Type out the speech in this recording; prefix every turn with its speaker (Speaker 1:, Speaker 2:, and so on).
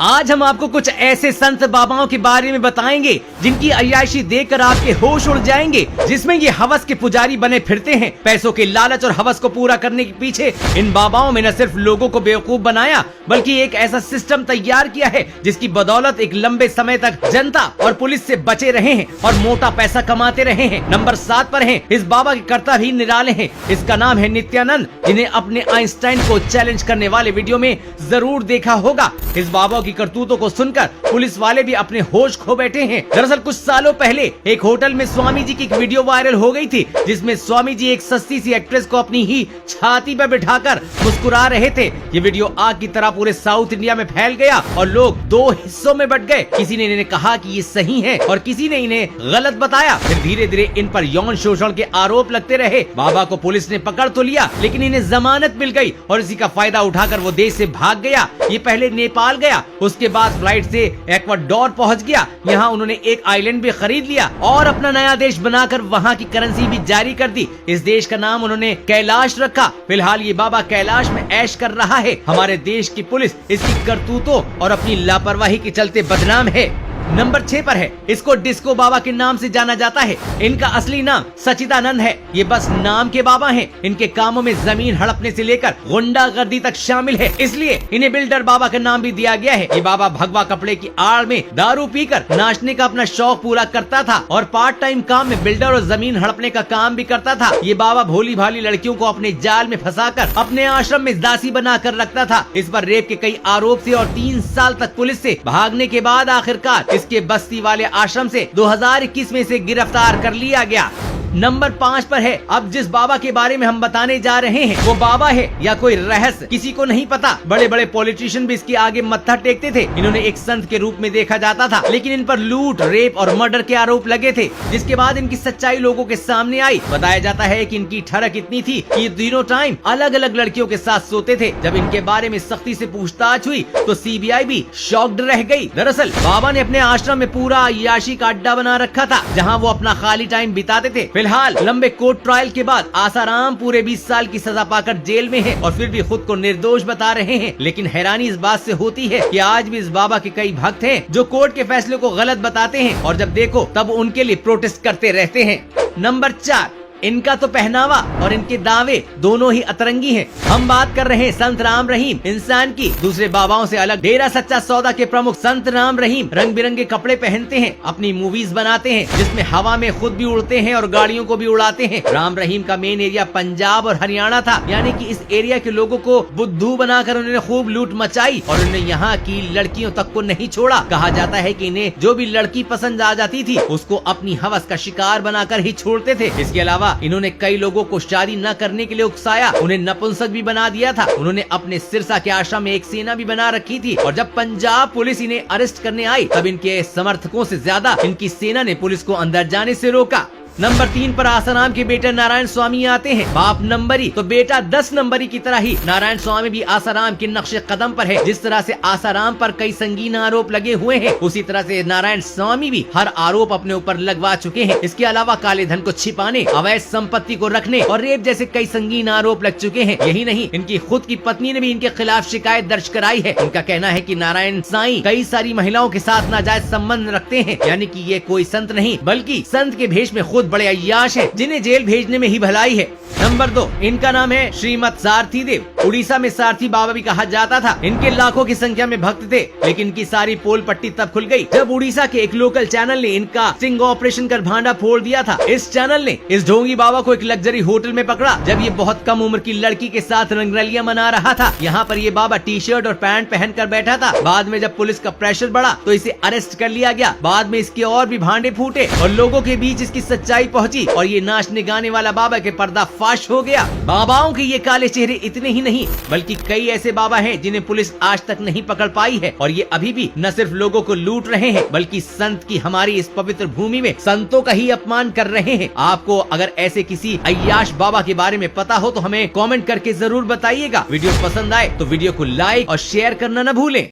Speaker 1: आज हम आपको कुछ ऐसे संत बाबाओं के बारे में बताएंगे जिनकी अय्याशी देखकर आपके होश उड़ जाएंगे, जिसमें ये हवस के पुजारी बने फिरते हैं। पैसों के लालच और हवस को पूरा करने के पीछे इन बाबाओं में न सिर्फ लोगों को बेवकूफ बनाया, बल्कि एक ऐसा सिस्टम तैयार किया है जिसकी बदौलत एक लंबे समय तक जनता और पुलिस से बचे रहे हैं और मोटा पैसा कमाते रहे हैं। नंबर 7 पर है, इस बाबा के कर्ता भी निराले हैं। इसका नाम है नित्यानंद, जिन्हें अपने आइंस्टाइन को चैलेंज करने वाले वीडियो में जरूर देखा होगा। इस बाबा की करतूतों को सुनकर पुलिस वाले भी अपने होश खो बैठे हैं। दरअसल कुछ सालों पहले एक होटल में स्वामी जी की एक वीडियो वायरल हो गई थी, जिसमें स्वामी जी एक सस्ती सी एक्ट्रेस को अपनी ही छाती पर बिठाकर मुस्कुरा रहे थे। ये वीडियो आग की तरह पूरे साउथ इंडिया में फैल गया और लोग दो हिस्सों में बट गए। किसी ने इन्हें कहा कि ये सही है और किसी ने इन्हें गलत बताया। फिर धीरे धीरे इन पर यौन शोषण के आरोप लगते रहे। बाबा को पुलिस ने पकड़ तो लिया, लेकिन इन्हें जमानत मिल गई और इसी का फायदा उठाकर वो देश से भाग गया। ये पहले नेपाल गया, उसके बाद फ्लाइट से एक्वाडोर पहुंच गया। यहाँ उन्होंने एक आइलैंड भी खरीद लिया और अपना नया देश बनाकर वहाँ की करेंसी भी जारी कर दी। इस देश का नाम उन्होंने कैलाश रखा। फिलहाल ये बाबा कैलाश में ऐश कर रहा है। हमारे देश की पुलिस इसकी करतूतों और अपनी लापरवाही के चलते बदनाम है। नंबर 6 पर है, इसको डिस्को बाबा के नाम से जाना जाता है। इनका असली नाम सचिदानंद है। ये बस नाम के बाबा हैं। इनके कामों में जमीन हड़पने से लेकर गुंडागर्दी तक शामिल है, इसलिए इन्हें बिल्डर बाबा का नाम भी दिया गया है। ये बाबा भगवा कपड़े की आड़ में दारू पीकर नाचने का अपना शौक पूरा करता था और पार्ट टाइम काम में बिल्डर और जमीन हड़पने का काम भी करता था। ये बाबा भोली भाली लड़कियों को अपने जाल में फंसाकर अपने आश्रम में दासी बना कर रखता था। इस पर रेप के कई आरोप से और 3 साल तक पुलिस से भागने के बाद आखिरकार इसके बस्ती वाले आश्रम से 2021 में से गिरफ्तार कर लिया गया। नंबर 5 पर है, अब जिस बाबा के बारे में हम बताने जा रहे हैं वो बाबा है या कोई रहस्य किसी को नहीं पता। बड़े बड़े पॉलिटिशियन भी इसके आगे मत्था टेकते थे। इन्होंने एक संत के रूप में देखा जाता था, लेकिन इन पर लूट, रेप और मर्डर के आरोप लगे थे, जिसके बाद इनकी सच्चाई लोगों के सामने आई। बताया जाता है कि इनकी ठरक इतनी थी कि ये तीनों टाइम अलग अलग लड़कियों के साथ सोते थे। जब इनके बारे में सख्ती से पूछताछ हुई तो CBI भी शॉक्ड रह गई। दरअसल बाबा ने अपने आश्रम में पूरा अय्याशी का अड्डा बना रखा था, जहाँ वो अपना खाली टाइम बिताते थे। फिलहाल लंबे कोर्ट ट्रायल के बाद आसाराम पूरे 20 साल की सजा पाकर जेल में है और फिर भी खुद को निर्दोष बता रहे हैं। लेकिन हैरानी इस बात से होती है कि आज भी इस बाबा के कई भक्त हैं जो कोर्ट के फैसले को गलत बताते हैं और जब देखो तब उनके लिए प्रोटेस्ट करते रहते हैं। नंबर 4, इनका तो पहनावा और इनके दावे दोनों ही अतरंगी हैं। हम बात कर रहे हैं संत राम रहीम इंसान की। दूसरे बाबाओं से अलग डेरा सच्चा सौदा के प्रमुख संत राम रहीम रंग बिरंगे कपड़े पहनते हैं, अपनी मूवीज बनाते हैं जिसमें हवा में खुद भी उड़ते हैं और गाड़ियों को भी उड़ाते हैं। राम रहीम का मेन एरिया पंजाब और हरियाणा था, यानी कि इस एरिया के लोगों को बुद्धू बनाकर उन्होंने खूब लूट मचाई और उन्होंने यहाँ की लड़कियों तक को नहीं छोड़ा। कहा जाता है कि इन्हें जो भी लड़की पसंद आ जाती थी उसको अपनी हवस का शिकार बनाकर ही छोड़ते थे। इसके अलावा इन्होंने कई लोगों को शादी न करने के लिए उकसाया, उन्हें नपुंसक भी बना दिया था। उन्होंने अपने सिरसा के आश्रम में एक सेना भी बना रखी थी और जब पंजाब पुलिस इन्हें अरेस्ट करने आई तब इनके समर्थकों से ज्यादा इनकी सेना ने पुलिस को अंदर जाने से रोका। नंबर 3 पर आसाराम के बेटा नारायण स्वामी आते हैं। बाप नंबरी तो बेटा 10 नंबरी की तरह ही नारायण स्वामी भी आसाराम के नक्शे कदम पर है। जिस तरह से आसाराम पर कई संगीन आरोप लगे हुए हैं, उसी तरह से नारायण स्वामी भी हर आरोप अपने ऊपर लगवा चुके हैं। इसके अलावा काले धन को छिपाने, अवैध संपत्ति को रखने और रेप जैसे कई संगीन आरोप लग चुके हैं। यही नहीं, इनकी खुद की पत्नी ने भी इनके खिलाफ शिकायत दर्ज कराई है। इनका कहना है कि नारायण साईं कई सारी महिलाओं के साथ नाजायज संबंध रखते हैं, यानी कि ये कोई संत नहीं बल्कि संत के भेष में खुद बड़े अय्याश हैं, जिन्हें जेल भेजने में ही भलाई है। नंबर 2, इनका नाम है श्रीमद सारथी देव। उड़ीसा में सारथी बाबा भी कहा जाता था। इनके लाखों की संख्या में भक्त थे, लेकिन इनकी सारी पोल पट्टी तब खुल गई जब उड़ीसा के एक लोकल चैनल ने इनका स्टिंग ऑपरेशन कर भांडा फोड़ दिया था। इस चैनल ने इस ढोंगी बाबा को एक लग्जरी होटल में पकड़ा जब ये बहुत कम उम्र की लड़की के साथ रंगरलियां मना रहा था। यहाँ पर ये बाबा टी-शर्ट और पैंट पहन कर बैठा था। बाद में जब पुलिस का प्रेशर बढ़ा तो इसे अरेस्ट कर लिया गया। बाद में इसके और भी भांडे फूटे और लोगों के बीच इसकी सच्चाई पहुंची और ये नाचने गाने वाला बाबा के पर्दाफाश हो गया। बाबाओं के ये काले चेहरे इतने ही नहीं बल्कि कई ऐसे बाबा हैं जिन्हें पुलिस आज तक नहीं पकड़ पाई है और ये अभी भी न सिर्फ लोगों को लूट रहे हैं बल्कि संत की हमारी इस पवित्र भूमि में संतों का ही अपमान कर रहे हैं। आपको अगर ऐसे किसी अय्याश बाबा के बारे में पता हो तो हमें कमेंट करके जरूर बताइएगा। वीडियो पसंद आए तो वीडियो को लाइक और शेयर करना न भूलें।